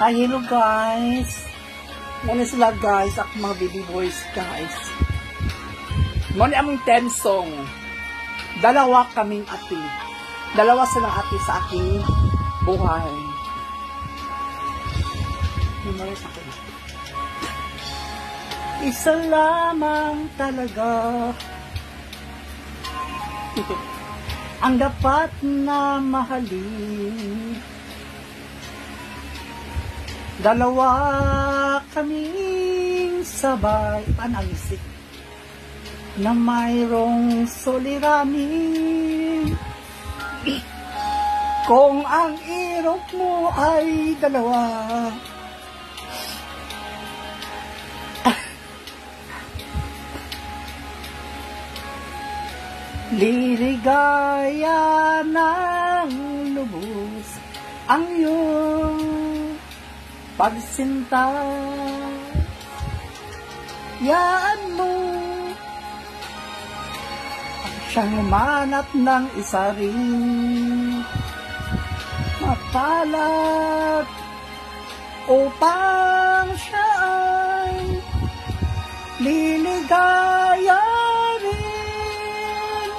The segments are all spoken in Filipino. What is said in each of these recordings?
Hi, hello guys. Muna sila guys, ako mga baby boys guys. Muna aming 10 song. Dalawa kaming ati. Dalawa silang ati sa aking buhay. Isa lamang talaga ang dapat na mahalin. Dalawa kaming sabay panagisik na mayroong suliranin. Kung ang irok mo ay dalawa, liligaya ng lubos ang iyong pagsinta. Yaan mo siyang manat ng isa rin mapalad upang siya ay liligaya rin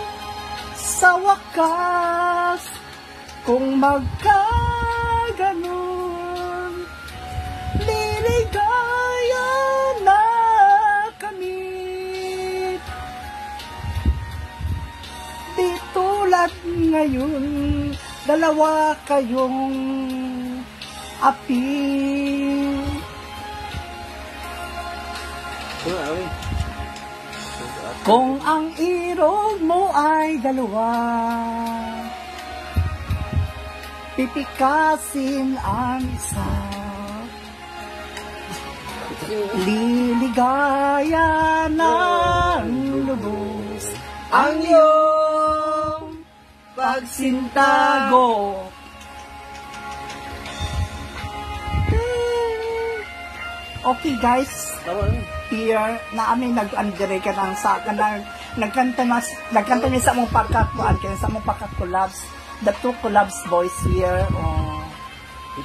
sa wakas. Kung magkaganon, liligaya na kami. Di tulad ngayon, dalawa kayong api. Kung ang irog mo ay dalawa, pipikasin ang isa. Liligaya ng lubos ang iyong pagsintago. Okay guys, here na aming nag-andre ka ng sa kanang nagkanta niya sa mong pagkakuan kaya sa mong pagkakulabs, the two collabs boys here.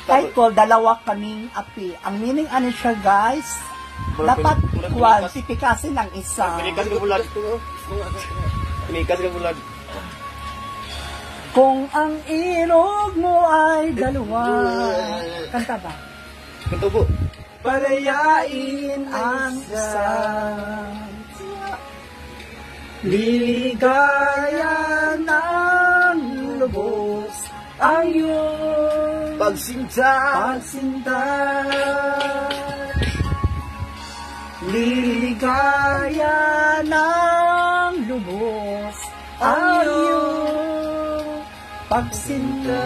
Title, dalawa kaming api. Ang meaning ano siya guys, dapat kuwan sipikasin ng isa. Kung ang irog mo ay dalawa, kanta ba? Kanta po. Parayain ang isa, liligaya ng lubos ang iyong pagsinta. Liligaya ng lubos ang iyong pagsinta.